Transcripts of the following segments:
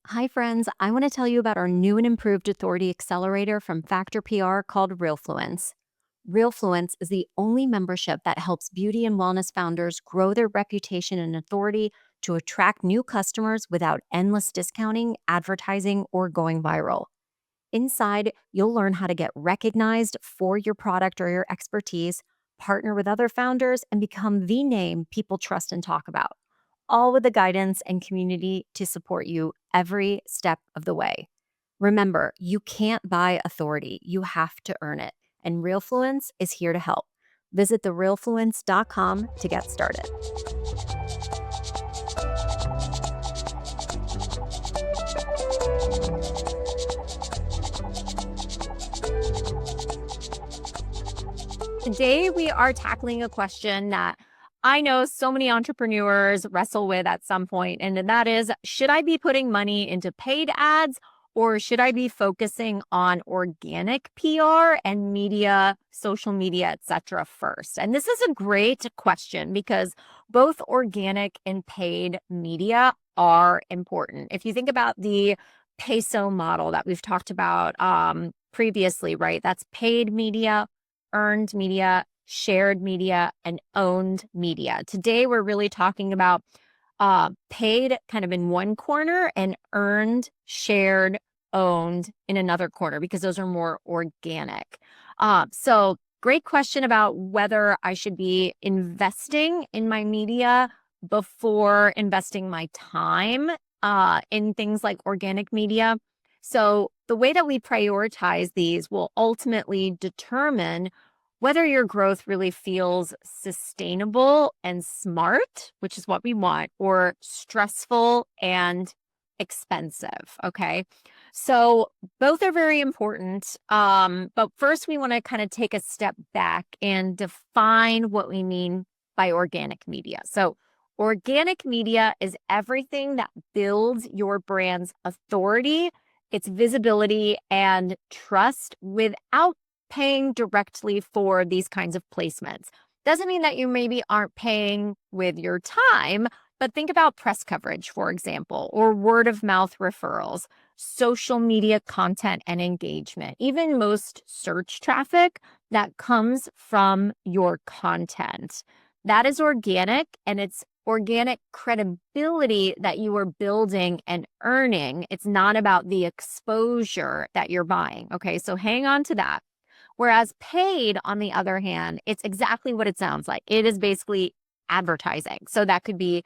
Hi, friends. I want to tell you about our new and improved authority accelerator from Factor PR called RealFluence. RealFluence is the only membership that helps beauty and wellness founders grow their reputation and authority to attract new customers without endless discounting, advertising, or going viral. Inside, you'll learn how to get recognized for your product or your expertise, partner with other founders, and become the name people trust and talk about, all with the guidance and community to support you every step of the way. Remember, you can't buy authority, you have to earn it. And Realfluence is here to help. Visit therealfluence.com to get started. Today, we are tackling a question that I know so many entrepreneurs wrestle with at some point, and that is, should I be putting money into paid ads or should I be focusing on organic PR and media, social media, etc. first? And this is a great question because both organic and paid media are important. If you think about the peso model that we've talked about previously, right? That's paid media, earned media, shared media, and owned media. Today, we're really talking about paid kind of in one corner and earned, shared, owned in another corner because those are more organic. So, great question about whether I should be investing in my media before investing my time in things like organic media. So, the way that we prioritize these will ultimately determine whether your growth really feels sustainable and smart, which is what we want, or stressful and expensive. Okay. So both are very important. But first, we want to kind of take a step back and define what we mean by organic media. So, organic media is everything that builds your brand's authority, its visibility, and trust without paying directly for these kinds of placements. Doesn't mean that you maybe aren't paying with your time, but think about press coverage, for example, or word of mouth referrals, social media content and engagement, even most search traffic that comes from your content. That is organic, and it's organic credibility that you are building and earning. It's not about the exposure that you're buying. Okay, so hang on to that. Whereas paid, on the other hand, it's exactly what it sounds like. It is basically advertising. So that could be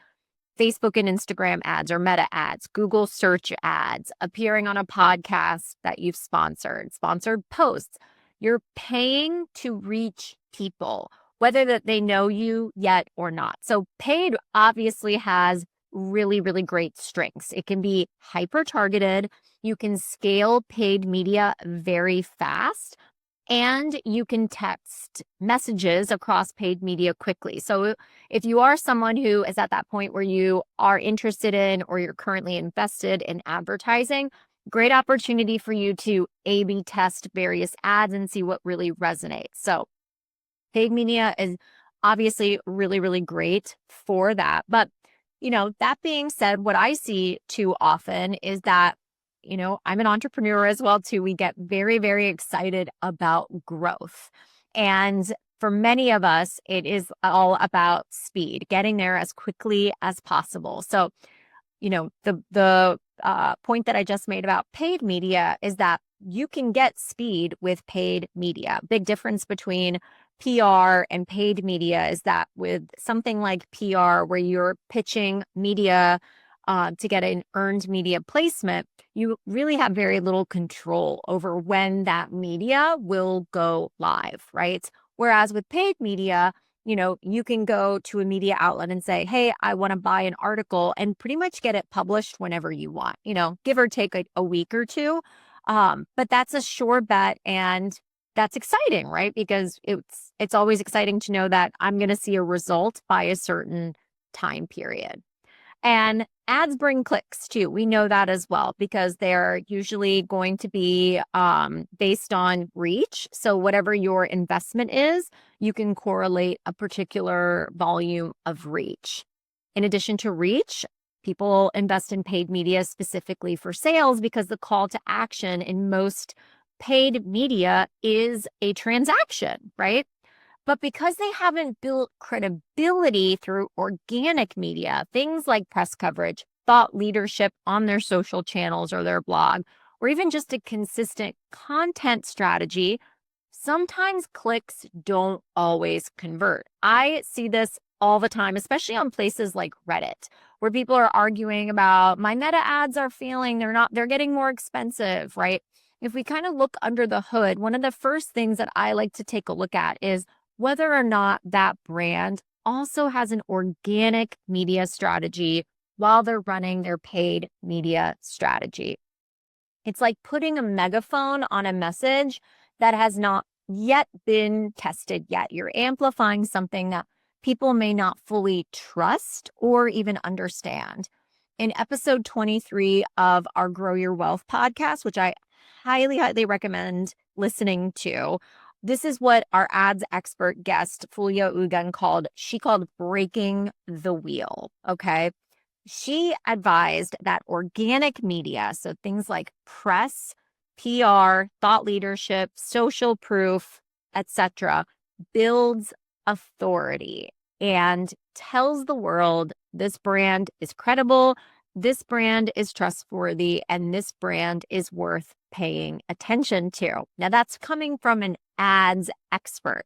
Facebook and Instagram ads or meta ads, Google search ads, appearing on a podcast that you've sponsored posts. You're paying to reach people, whether that they know you yet or not. So paid obviously has really, really great strengths. It can be hyper targeted. You can scale paid media very fast, and you can text messages across paid media quickly. So if you are someone who is at that point where you are interested in or you're currently invested in advertising, great opportunity for you to A/B test various ads and see what really resonates. So paid media is obviously really, really great for that. But, that being said, what I see too often is that, I'm an entrepreneur as well too. We get very, very excited about growth. And for many of us, it is all about speed, getting there as quickly as possible. So, the point that I just made about paid media is that you can get speed with paid media. Big difference between PR and paid media is that with something like PR, where you're pitching media to get an earned media placement, you really have very little control over when that media will go live, right? Whereas with paid media, you can go to a media outlet and say, hey, I want to buy an article and pretty much get it published whenever you want, give or take a week or two. But that's a sure bet. And that's exciting, right? Because it's always exciting to know that I'm going to see a result by a certain time period. And ads bring clicks too. We know that as well because they're usually going to be based on reach. So, whatever your investment is, you can correlate a particular volume of reach. In addition to reach, People invest in paid media specifically for sales because the call to action in most paid media is a transaction, right? But because they haven't built credibility through organic media, things like press coverage, thought leadership on their social channels or their blog, or even just a consistent content strategy, sometimes clicks don't always convert. I see this all the time, especially on places like Reddit, where people are arguing about my meta ads are failing, they're getting more expensive, right? If we kind of look under the hood, one of the first things that I like to take a look at is whether or not that brand also has an organic media strategy while they're running their paid media strategy. It's like putting a megaphone on a message that has not yet been tested yet. You're amplifying something that people may not fully trust or even understand. In episode 23 of our Grow Your Wealth podcast, which I highly, highly recommend listening to, this is what our ads expert guest, Fulia Ugan, she called breaking the wheel. Okay. She advised that organic media, so things like press, PR, thought leadership, social proof, etc., builds authority and tells the world this brand is credible, this brand is trustworthy, and this brand is worth paying attention to. Now, that's coming from an ads expert.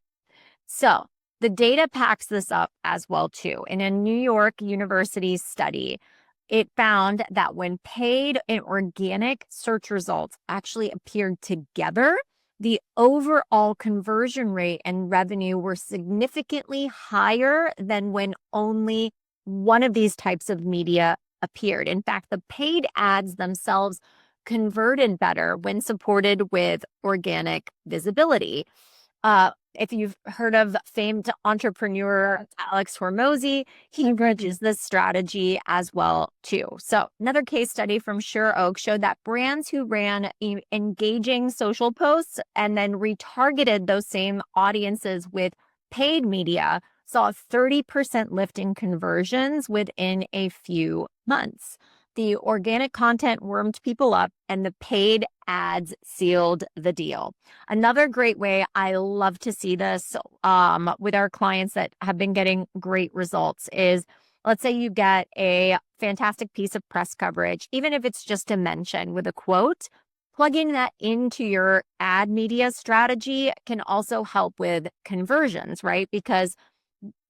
So the data backs this up as well, too. In a New York University study, it found that when paid and organic search results actually appeared together, the overall conversion rate and revenue were significantly higher than when only one of these types of media appeared. In fact, the paid ads themselves converted better when supported with organic visibility. If you've heard of famed entrepreneur Alex Hormozy, he bridges this strategy as well too. So another case study from Sure Oak showed that brands who ran engaging social posts and then retargeted those same audiences with paid media saw a 30% lift in conversions within a few months. The organic content warmed people up and the paid ads sealed the deal. Another great way I love to see this with our clients that have been getting great results is, let's say you get a fantastic piece of press coverage, even if it's just a mention with a quote, plugging that into your ad media strategy can also help with conversions, right? Because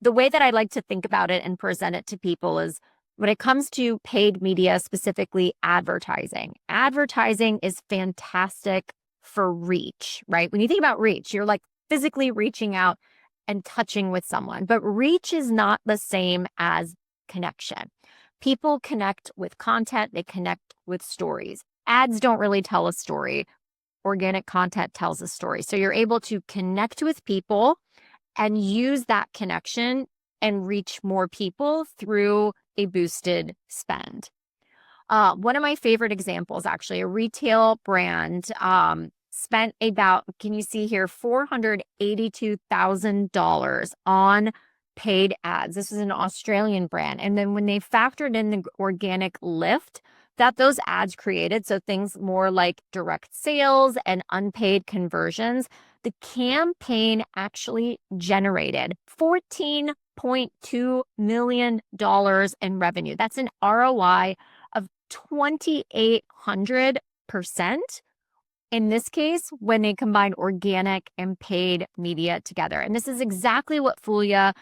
the way that I like to think about it and present it to people is when it comes to paid media, specifically advertising is fantastic for reach, right? When you think about reach, you're like physically reaching out and touching with someone, but reach is not the same as connection. People connect with content, they connect with stories. Ads don't really tell a story. Organic content tells a story. So you're able to connect with people and use that connection and reach more people through a boosted spend. One of my favorite examples, actually, a retail brand spent about, can you see here, $482,000 on paid ads. This is an Australian brand. And then when they factored in the organic lift that those ads created, so things more like direct sales and unpaid conversions, the campaign actually generated $14.2 million in revenue. That's an ROI of 2,800%. In this case, when they combine organic and paid media together. And this is exactly what Fulia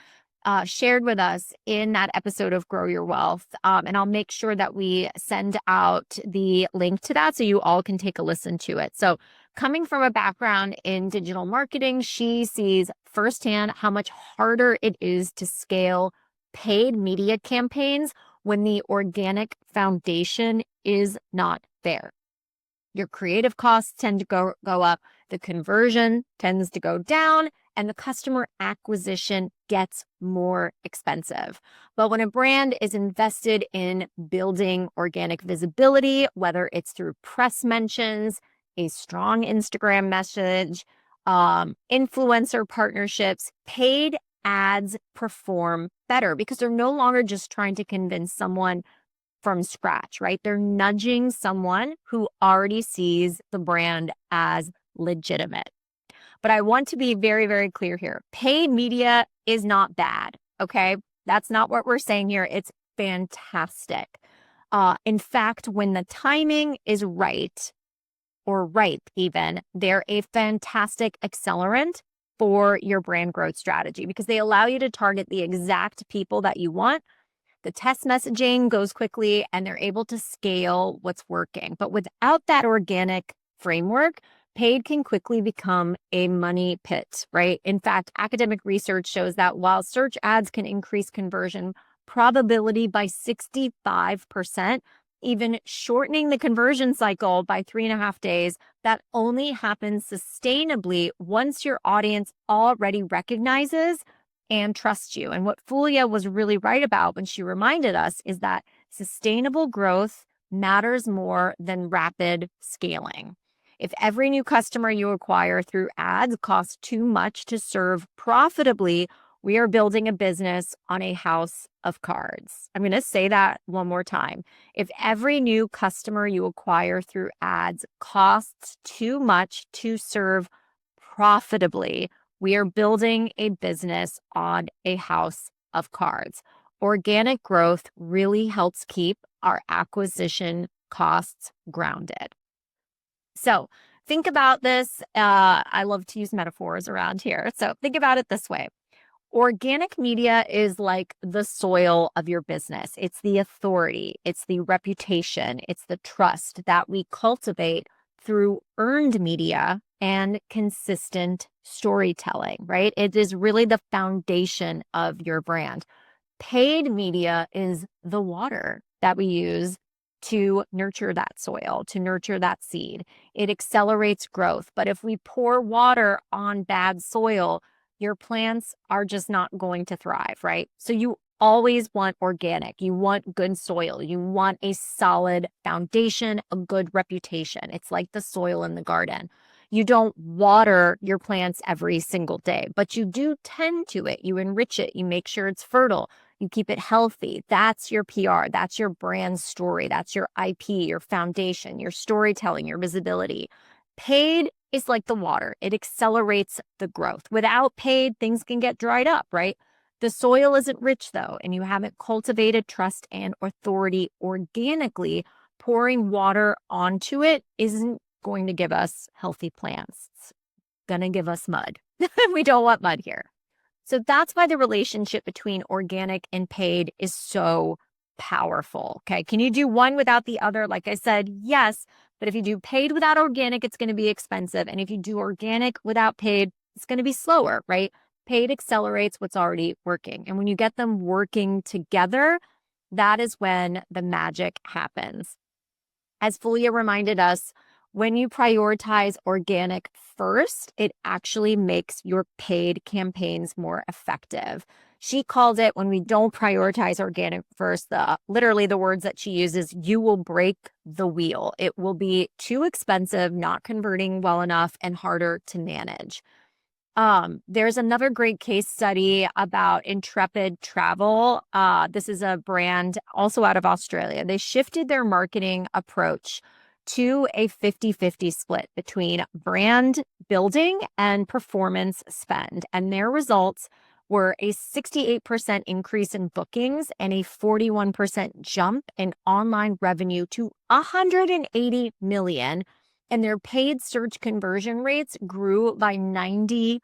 shared with us in that episode of Grow Your Wealth. And I'll make sure that we send out the link to that so you all can take a listen to it. So coming from a background in digital marketing, she sees firsthand how much harder it is to scale paid media campaigns when the organic foundation is not there. Your creative costs tend to go up, the conversion tends to go down, and the customer acquisition gets more expensive. But when a brand is invested in building organic visibility, whether it's through press mentions, a strong Instagram message, influencer partnerships, paid ads perform better because they're no longer just trying to convince someone from scratch, right? They're nudging someone who already sees the brand as legitimate. But I want to be very, very clear here. Paid media is not bad, okay? That's not what we're saying here. It's fantastic. In fact, when the timing is right or ripe even, they're a fantastic accelerant for your brand growth strategy because they allow you to target the exact people that you want. The test messaging goes quickly and they're able to scale what's working. But without that organic framework, paid can quickly become a money pit, right? In fact, academic research shows that while search ads can increase conversion probability by 65%, even shortening the conversion cycle by 3.5 days, that only happens sustainably once your audience already recognizes and trusts you. And what Fulia was really right about when she reminded us is that sustainable growth matters more than rapid scaling. If every new customer you acquire through ads costs too much to serve profitably, we are building a business on a house of cards. I'm going to say that one more time. If every new customer you acquire through ads costs too much to serve profitably, we are building a business on a house of cards. Organic growth really helps keep our acquisition costs grounded. So think about this. I love to use metaphors around here. So think about it this way. Organic media is like the soil of your business. It's the authority, it's the reputation, it's the trust that we cultivate through earned media and consistent storytelling, right? It is really the foundation of your brand. Paid media is the water that we use to nurture that soil, to nurture that seed. It accelerates growth. But if we pour water on bad soil, your plants are just not going to thrive, right? So you always want organic. You want good soil. You want a solid foundation, a good reputation. It's like the soil in the garden. You don't water your plants every single day, but you do tend to it. You enrich it. You make sure it's fertile. You keep it healthy. That's your PR. That's your brand story. That's your IP, your foundation, your storytelling, your visibility. Paid is like the water. It accelerates the growth. Without paid, things can get dried up, right? The soil isn't rich though, and you haven't cultivated trust and authority organically. Pouring water onto it isn't going to give us healthy plants. It's going to give us mud. We don't want mud here. So that's why the relationship between organic and paid is so powerful. Okay. Can you do one without the other? Like I said, yes. But if you do paid without organic, it's going to be expensive. And if you do organic without paid, it's going to be slower, right? Paid accelerates what's already working. And when you get them working together, that is when the magic happens. As Fulia reminded us, when you prioritize organic first, it actually makes your paid campaigns more effective. She called it, when we don't prioritize organic first, literally the words that she uses, you will break the wheel. It will be too expensive, not converting well enough, and harder to manage. There's another great case study about Intrepid Travel. This is a brand also out of Australia. They shifted their marketing approach to a 50-50 split between brand building and performance spend. And their results were a 68% increase in bookings and a 41% jump in online revenue to 180 million. And their paid search conversion rates grew by 90%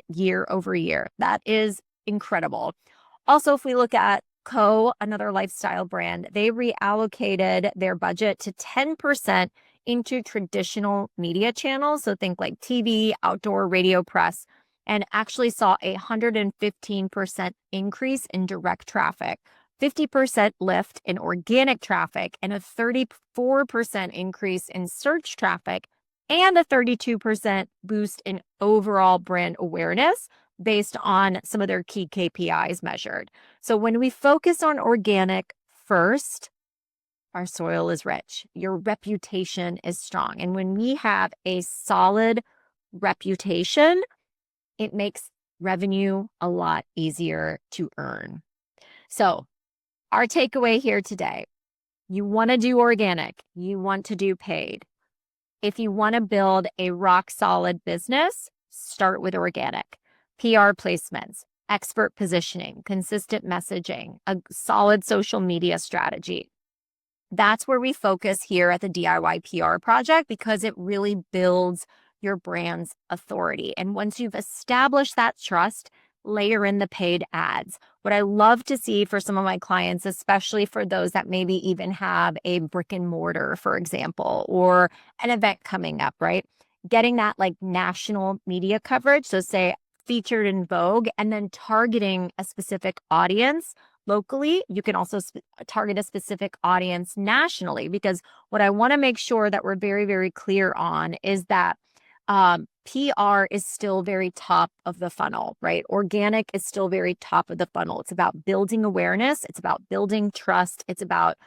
year over year. That is incredible. Also, if we look at another lifestyle brand, they reallocated their budget to 10% into traditional media channels. So think like TV, outdoor, radio, press, and actually saw a 115% increase in direct traffic, 50% lift in organic traffic, and a 34% increase in search traffic, and a 32% boost in overall brand awareness based on some of their key KPIs measured. So when we focus on organic first, our soil is rich, your reputation is strong. And when we have a solid reputation, it makes revenue a lot easier to earn. So our takeaway here today, You want to do organic, you want to do paid. If you want to build a rock solid business, start with organic. PR placements, expert positioning, consistent messaging, a solid social media strategy. That's where we focus here at the DIY PR project because it really builds your brand's authority. And once you've established that trust, layer in the paid ads. What I love to see for some of my clients, especially for those that maybe even have a brick and mortar, for example, or an event coming up, right? Getting that like national media coverage. So, say featured in Vogue, and then targeting a specific audience locally. You can also target a specific audience nationally, because what I want to make sure that we're very, very clear on is that PR is still very top of the funnel, right? Organic is still very top of the funnel. It's about building awareness. It's about building trust. It's about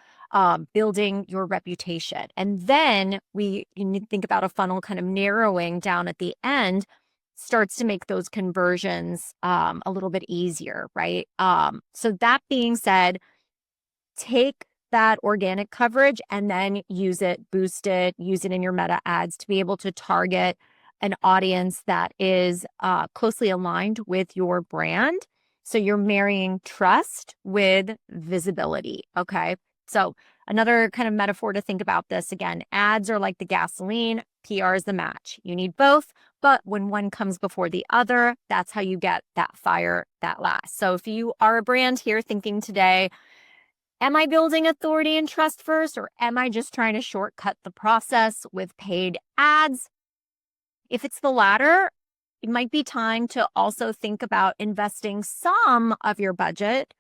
building your reputation. And then you think about a funnel kind of narrowing down at the end, starts to make those conversions a little bit easier, right? So that being said, take that organic coverage and then use it, boost it, use it in your meta ads to be able to target an audience that is closely aligned with your brand. So you're marrying trust with visibility, okay? So another kind of metaphor to think about this, again, ads are like the gasoline, PR is the match. You need both, but when one comes before the other, that's how you get that fire that lasts. So if you are a brand here thinking today, am I building authority and trust first, or am I just trying to shortcut the process with paid ads? If it's the latter, it might be time to also think about investing some of your budget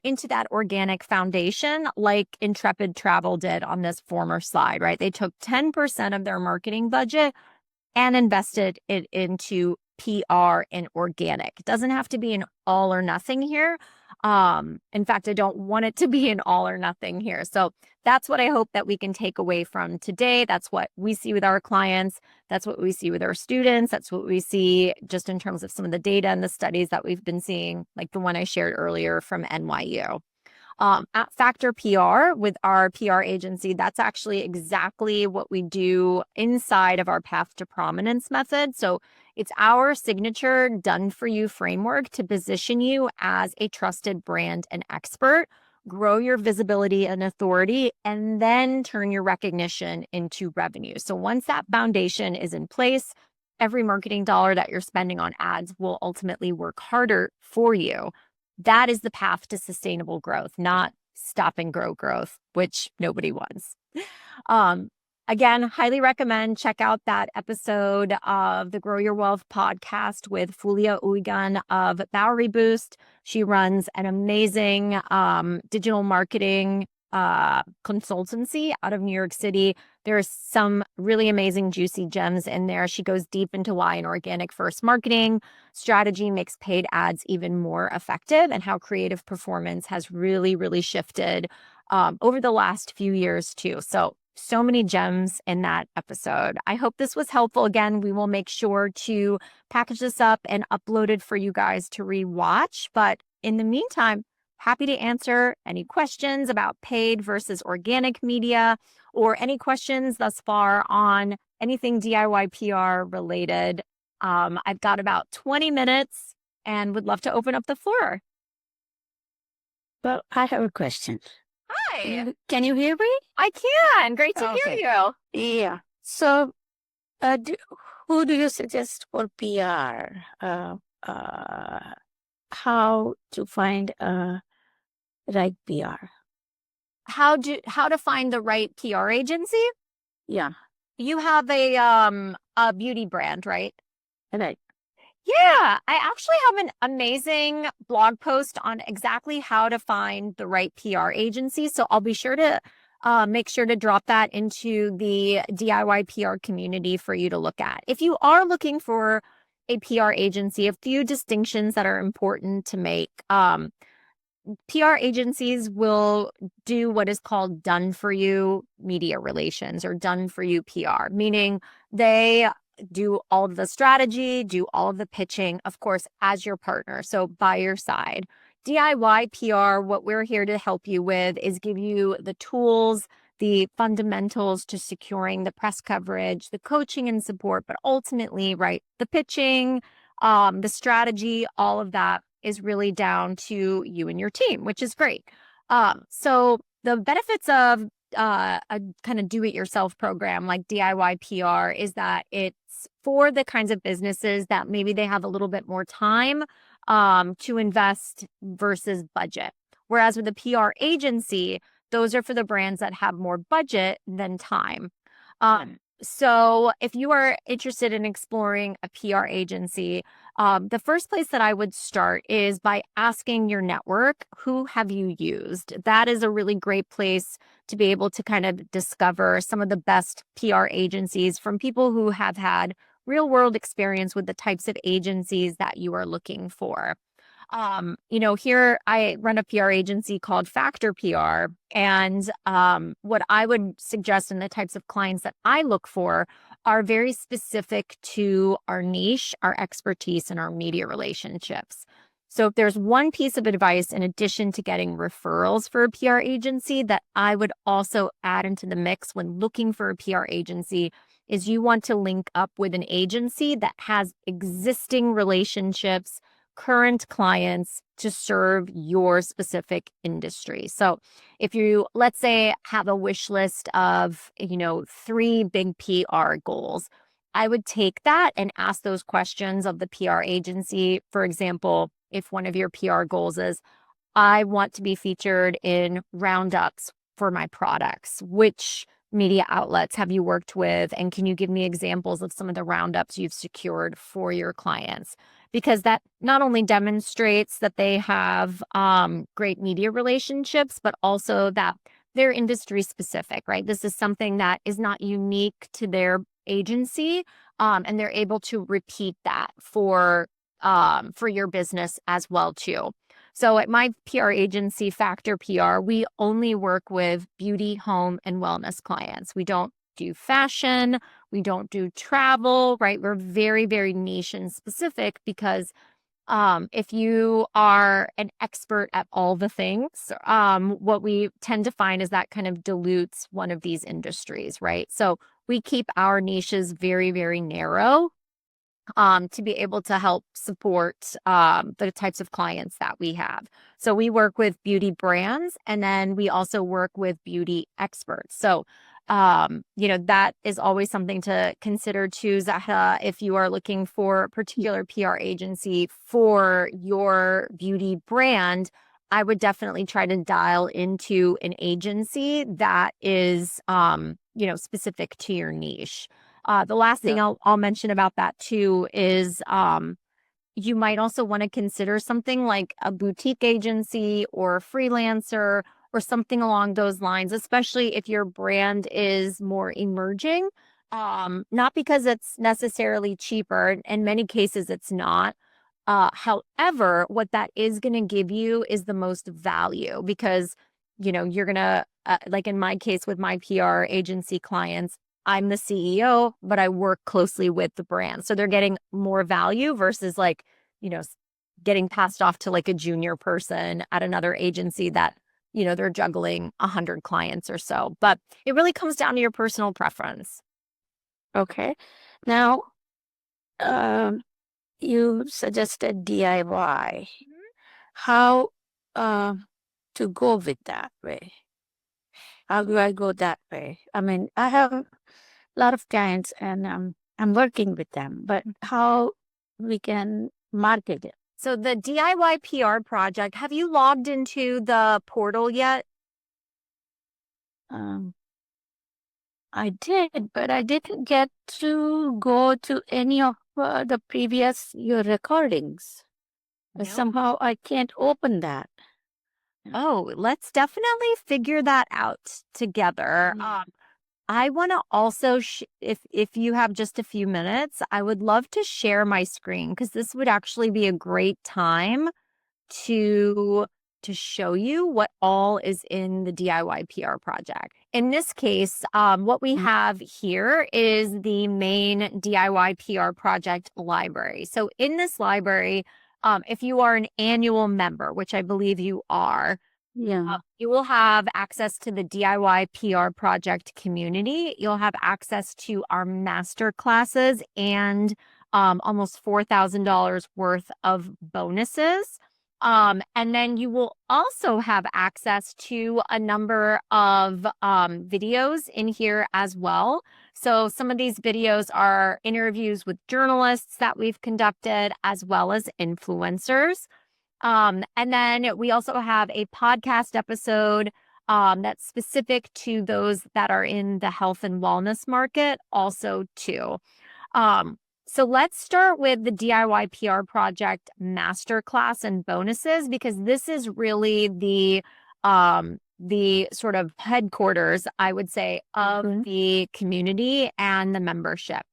into that organic foundation, like Intrepid Travel did on this former slide, right? They took 10% of their marketing budget and invested it into PR and organic. It doesn't have to be an all or nothing here. In fact, I don't want it to be an all or nothing here. So that's what I hope that we can take away from today. That's what we see with our clients. That's what we see with our students. That's what we see just in terms of some of the data and the studies that we've been seeing, like the one I shared earlier from NYU. At Factor PR with our PR agency, that's actually exactly what we do inside of our Path to Prominence method. So it's our signature done for you framework to position you as a trusted brand and expert, grow your visibility and authority, and then turn your recognition into revenue. So once that foundation is in place, every marketing dollar that you're spending on ads will ultimately work harder for you. That is the path to sustainable growth, not stop and grow growth, which nobody wants. Again, highly recommend check out that episode of the Grow Your Wealth podcast with Fulia Uigan of Bowery Boost. She runs an amazing digital marketing consultancy out of New York City. There's some really amazing juicy gems in there. She goes deep into why an organic first marketing strategy makes paid ads even more effective and how creative performance has really, really shifted over the last few years too. So many gems in that episode. I hope this was helpful. Again, we will make sure to package this up and upload it for you guys to rewatch. But in the meantime, happy to answer any questions about paid versus organic media, or any questions thus far on anything DIY PR related. I've got about 20 minutes and would love to open up the floor. Well, I have a question. Hi. Can you hear me? I can. Great to hear Okay. you. Yeah. So, who do you suggest for PR? How to find a right PR? How to find the right PR agency? Yeah, You have a beauty brand, right? right. Yeah, I actually have an amazing blog post on exactly how to find the right PR agency. So I'll be sure to make sure to drop that into the DIY PR community for you to look at. If you are looking for a PR agency, a few distinctions that are important to make. PR agencies will do what is called done for you media relations or done for you PR, meaning they do all of the strategy, do all of the pitching, of course, as your partner. So by your side, DIY PR, what we're here to help you with is give you the tools, the fundamentals to securing the press coverage, the coaching and support, but ultimately, right, the pitching, the strategy, all of that is really down to you and your team, which is great. So the benefits of a kind of do-it-yourself program like DIY PR is that it's for the kinds of businesses that maybe they have a little bit more time to invest versus budget. Whereas with a PR agency, those are for the brands that have more budget than time. So if you are interested in exploring a PR agency, the first place that I would start is by asking your network, who have you used? That is a really great place to be able to kind of discover some of the best PR agencies from people who have had real world experience with the types of agencies that you are looking for. Here I run a PR agency called Factor PR. And what I would suggest in the types of clients that I look for are very specific to our niche, our expertise, and our media relationships. So if there's one piece of advice in addition to getting referrals for a PR agency that I would also add into the mix when looking for a PR agency is you want to link up with an agency that has existing relationships, current clients to serve your specific industry. So if you, let's say, have a wish list of, 3 big PR goals, I would take that and ask those questions of the PR agency. For example, if one of your PR goals is, I want to be featured in roundups for my products, which media outlets have you worked with? And can you give me examples of some of the roundups you've secured for your clients? Because that not only demonstrates that they have great media relationships, but also that they're industry specific, right? This is something that is not unique to their agency, and they're able to repeat that for your business as well too. So at my PR agency, Factor PR, we only work with beauty, home, and wellness clients. We don't do fashion. We don't do travel, right? We're very, very niche and specific because if you are an expert at all the things, what we tend to find is that kind of dilutes one of these industries, right? So we keep our niches very, very narrow to be able to help support the types of clients that we have. So we work with beauty brands and then we also work with beauty experts. So, that is always something to consider too, Zaha, if you are looking for a particular PR agency for your beauty brand. I would definitely try to dial into an agency that is, specific to your niche. The last thing I'll mention about that too is you might also want to consider something like a boutique agency or a freelancer or something along those lines, especially if your brand is more emerging. Not because it's necessarily cheaper. In many cases, it's not. However, what that is going to give you is the most value because, you're going to, like in my case with my PR agency clients, I'm the CEO, but I work closely with the brand. So they're getting more value versus like, getting passed off to like a junior person at another agency that, they're juggling 100 clients or so. But it really comes down to your personal preference. Okay. Now, you suggested DIY. How to go with that way? How do I go that way? I mean, I have a lot of clients and I'm working with them, but how we can market it? So the DIY PR project, have you logged into the portal yet? Um, I did, but I didn't get to go to any of the previous your recordings. Somehow I can't open that. Oh, let's definitely figure that out together. I want to also, if you have just a few minutes, I would love to share my screen because this would actually be a great time to show you what all is in the DIY PR project. In this case, what we have here is the main DIY PR project library. So in this library, if you are an annual member, which I believe you are, Yeah. you will have access to the DIY PR project community. You'll have access to our master classes and almost $4,000 worth of bonuses. And then you will also have access to a number of videos in here as well. So some of these videos are interviews with journalists that we've conducted, as well as influencers. And then we also have a podcast episode that's specific to those that are in the health and wellness market also too. Um, so let's start with the DIY PR project masterclass and bonuses, because this is really the sort of headquarters, I would say, of the community and the membership.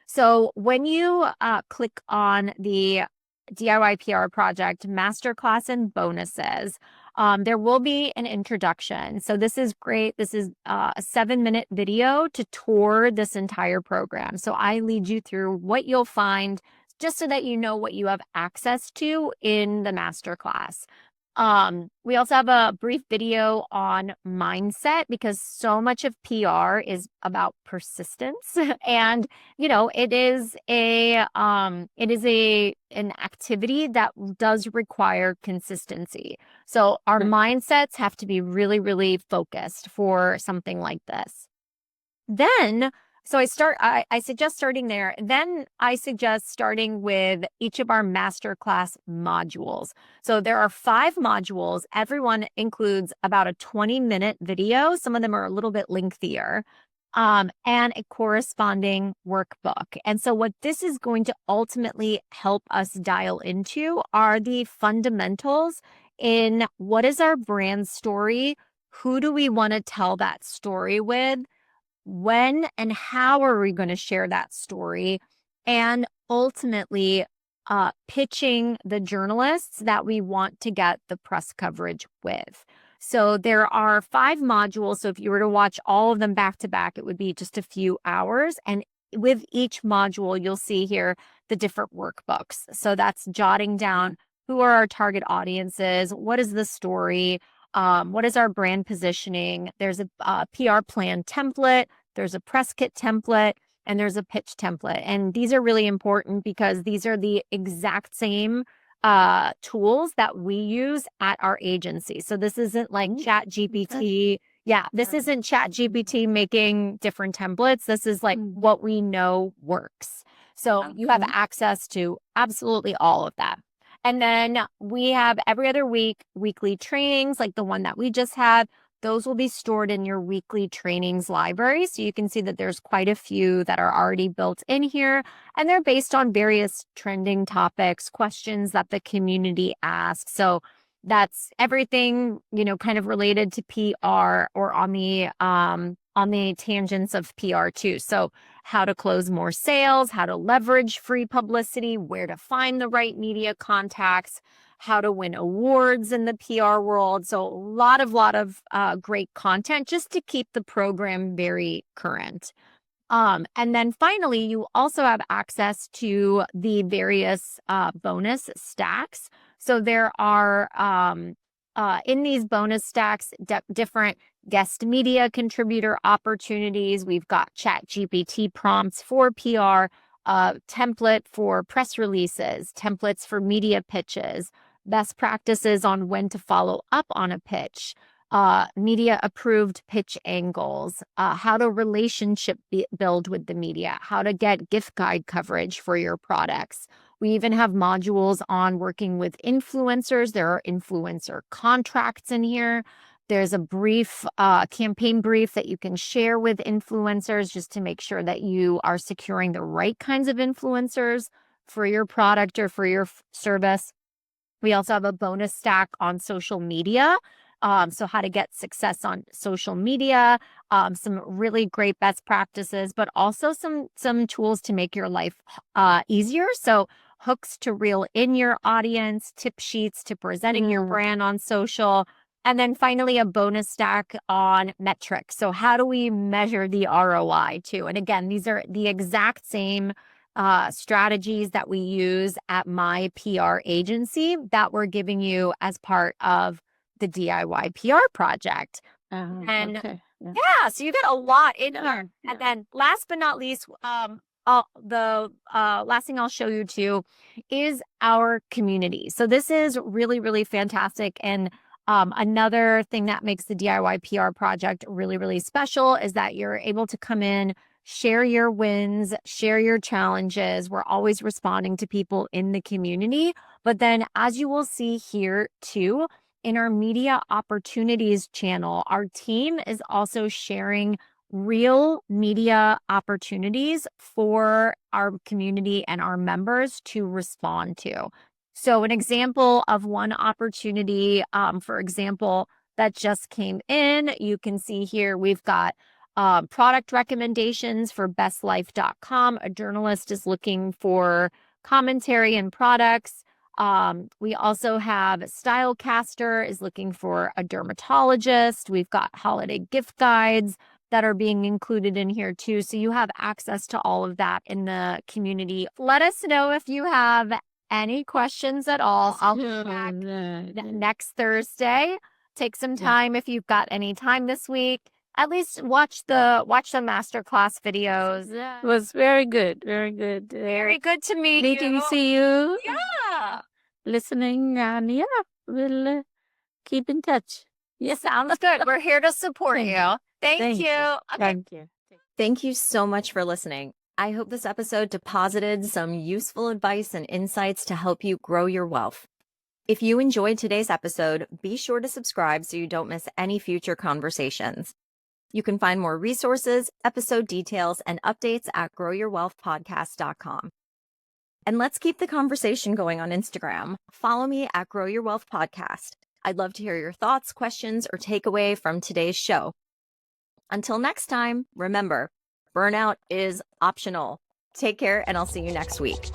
So when you click on the DIY PR project masterclass and bonuses, there will be an introduction. So this is great. This is a 7-minute video to tour this entire program. So I lead you through what you'll find just so that you know what you have access to in the masterclass. We also have a brief video on mindset, because so much of PR is about persistence. And, it is an activity that does require consistency. So our mindsets have to be really, really focused for something like this. Then, so I suggest starting there. Then I suggest starting with each of our masterclass modules. So there are 5 modules. Everyone includes about a 20-minute video. Some of them are a little bit lengthier, and a corresponding workbook. And so what this is going to ultimately help us dial into are the fundamentals in what is our brand story? Who do we want to tell that story with? When and how are we going to share that story? And ultimately, pitching the journalists that we want to get the press coverage with. So there are 5 modules. So if you were to watch all of them back to back, it would be just a few hours. And with each module, you'll see here the different workbooks. So that's jotting down who are our target audiences, what is the story, what is our brand positioning? There's a PR plan template, there's a press kit template, and there's a pitch template. And these are really important because these are the exact same tools that we use at our agency. So this isn't like Chat GPT. Yeah, this isn't Chat GPT making different templates. This is like what we know works. So you have access to absolutely all of that. And then we have every other week, weekly trainings like the one that we just had. Those will be stored in your weekly trainings library. So you can see that there's quite a few that are already built in here. And they're based on various trending topics, questions that the community asks. So that's everything, kind of related to PR or on the tangents of PR too. So how to close more sales, how to leverage free publicity, where to find the right media contacts, how to win awards in the PR world. So a lot of great content just to keep the program very current. And then finally, you also have access to the various bonus stacks. So there are in these bonus stacks different guest media contributor opportunities. We've got Chat GPT prompts for PR, template for press releases, templates for media pitches, best practices on when to follow up on a pitch, media approved pitch angles, how to relationship build with the media, how to get gift guide coverage for your products. We even have modules on working with influencers. There are influencer contracts in here. There's a brief campaign brief that you can share with influencers just to make sure that you are securing the right kinds of influencers for your product or for your service. We also have a bonus stack on social media. So how to get success on social media, some really great best practices, but also some tools to make your life easier. So hooks to reel in your audience, tip sheets to presenting your brand on social, and then finally a bonus stack on metrics. So how do we measure the ROI too? And again, these are the exact same strategies that we use at my PR agency that we're giving you as part of the DIY PR project. And Okay. yeah, so you get a lot in Yeah, here. yeah. And then last but not least, the last thing I'll show you too is our community. So this is really, really fantastic. And another thing that makes the DIY PR project really, really special is that you're able to come in, share your wins, share your challenges. We're always responding to people in the community. But then, as you will see here too, in our media opportunities channel, our team is also sharing real media opportunities for our community and our members to respond to. So, an example of one opportunity, for example, that just came in, you can see here we've got product recommendations for bestlife.com. A journalist is looking for commentary and products. We also have Stylecaster is looking for a dermatologist. We've got holiday gift guides that are being included in here too. So you have access to all of that in the community. Let us know if you have any questions at all. I'll be back next Thursday. Take some time if you've got any time this week. At least watch the masterclass videos. It was very good. Very good. Very good to meet Meeting you. see you. Yeah. Listening, and yeah, we'll keep in touch. Yes, sounds good. We're here to support Thank you. Thank you. Okay. Thank you. Thank you so much for listening. I hope this episode deposited some useful advice and insights to help you grow your wealth. If you enjoyed today's episode, be sure to subscribe so you don't miss any future conversations. You can find more resources, episode details, and updates at growyourwealthpodcast.com. And let's keep the conversation going on Instagram. Follow me at Grow Your Wealth Podcast. I'd love to hear your thoughts, questions, or takeaway from today's show. Until next time, remember, burnout is optional. Take care, and I'll see you next week.